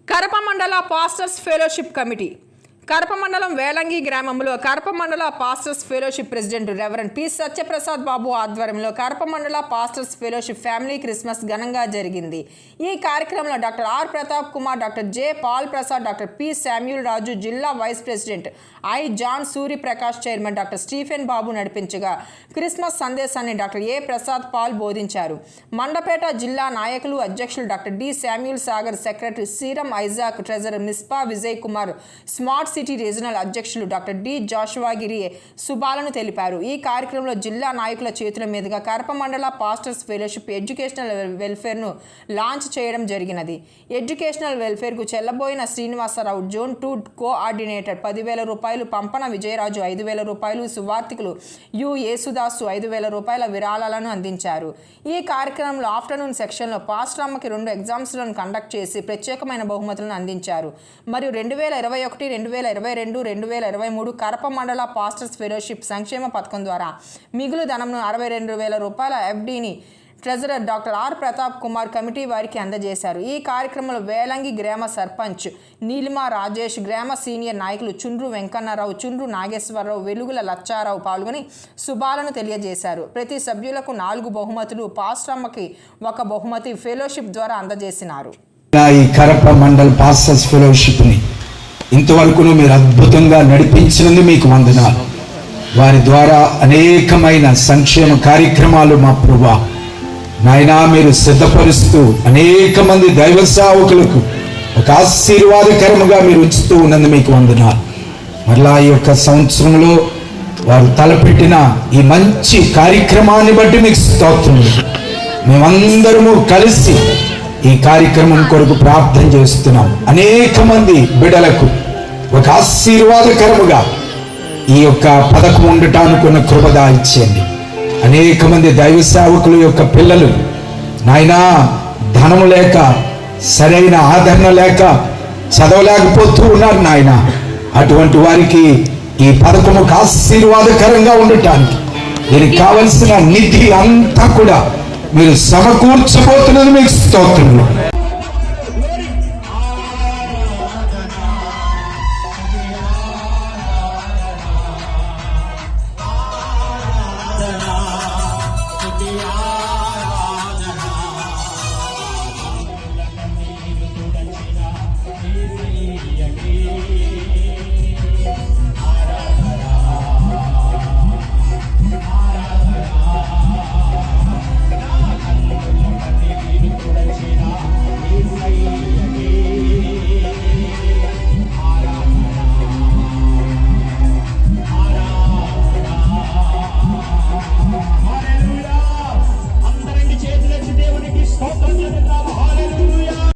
కరప మండల pastors fellowship committee Karapa మండలం వేలంగి గ్రామంలో కరప మండల pastors fellowship president reverend P Satyaprasad Babu ఆధ్వర్యంలో కరప మండల పాస్టర్స్ ఫెలోషిప్ ఫ్యామిలీ క్రిస్మస్ ఘనంగా జరిగింది. ఈ కార్యక్రమంలో doctor R Pratap Kumar, doctor J Paul Prasad, doctor P Samuel Raju, జిల్లా vice president I John Suri Prakash, chairman doctor Stephen Babu నడిపించగా క్రిస్మస్ సందేశాన్ని డాక్టర్ ఏ ప్రసాద్ పాల్ బోధించారు. మండపేట జిల్లా నాయకులు అధ్యక్షులు doctor D Samuel Sagar, secretary Seeram Isaac, treasurer Mispa Vijay Kumar, smart city regional అధ్యక్షులు డాక్టర్ డి జాషువాగిరి శుభాలను తెలిపారు. ఈ కార్యక్రమంలో జిల్లా నాయకుల చేతుల మీదుగా కరప మండల పాస్టర్స్ ఫెలోషిప్ ఎడ్యుకేషనల్ వెల్ఫేర్ను లాంచ్ చేయడం జరిగినది. ఎడ్యుకేషనల్ వెల్ఫేర్కు చెల్లబోయిన శ్రీనివాసరావు జోన్ 2 కోఆర్డినేటర్ 10,000 రూపాయలు, పంపన విజయరాజు 5,000 రూపాయలు, సువార్థికులు యు యేసుదాసు 5,000 రూపాయల విరాళాలను అందించారు. ఈ కార్యక్రమంలో ఆఫ్టర్నూన్ సెక్షన్లో పాస్టర్ అమ్మకి 2 ఎగ్జామ్స్లను కండక్ట్ చేసి ప్రత్యేకమైన బహుమతులను అందించారు. మరియు 2021, 2022, 2023 కరప మండల పాస్టర్స్ ఫెలోషిప్ సంక్షేమ పథకం ద్వారా మిగులు ధనంను 62,000 రూపాయల ఎఫ్డీని treasurer doctor R Pratap Kumar committee వారికి అందజేశారు. ఈ కార్యక్రమంలో వేలంగి గ్రామ సర్పంచ్ నీలిమా రాజేష్, గ్రామ సీనియర్ నాయకులు చుండ్రు వెంకన్నరావు, చుండ్రు నాగేశ్వరరావు, వెలుగుల లచ్చారావు పాల్గొని శుభాలను తెలియజేశారు. ప్రతి సభ్యులకు 4 బహుమతులు, పాస్టర్మ్మకి 1 బహుమతి ఫెలోషిప్ ద్వారా అందజేసినారు. ఈ కరప మండల్ పాస్టర్స్ ఫెలోషిప్ని ఇంతవరకు మీరు అద్భుతంగా నడిపించినందుకు మీకు వందనాలు. వారి ద్వారా అనేకమైన సంక్షేమ కార్యక్రమాలు మా ప్రభువా నాయనా మీరు సిద్ధపరుస్తూ అనేక మంది దైవ సేవకులకు ఒక ఆశీర్వాదకరముగా మీరు ఉంచుతూ ఉన్నందుకు మీకు వందనాలు. మరలా ఈ యొక్క సంవత్సరంలో వారు తలపెట్టిన ఈ మంచి కార్యక్రమాన్ని బట్టి మీకు స్తోత్రములు. మేమందరము కలిసి ఈ కార్యక్రమం కొరకు ప్రార్థన చేస్తున్నాం. అనేక మంది బిడ్డలకు ఒక ఆశీర్వాదకరముగా ఈ యొక్క పథకం ఉండటానికి ఉన్న కృపద ఇచ్చేయండి. అనేక మంది దైవ సేవకుల యొక్క పిల్లలు నాయనా ధనము లేక, సరైన ఆదరణ లేక చదవలేకపోతూ ఉన్నారు నాయన. అటువంటి వారికి ఈ పథకం ఒక ఆశీర్వాదకరంగా ఉండటానికి దీనికి కావలసిన నిధి అంతా కూడా మీరు సమకూర్చబోతున్నది మీకు స్తోత్రములు.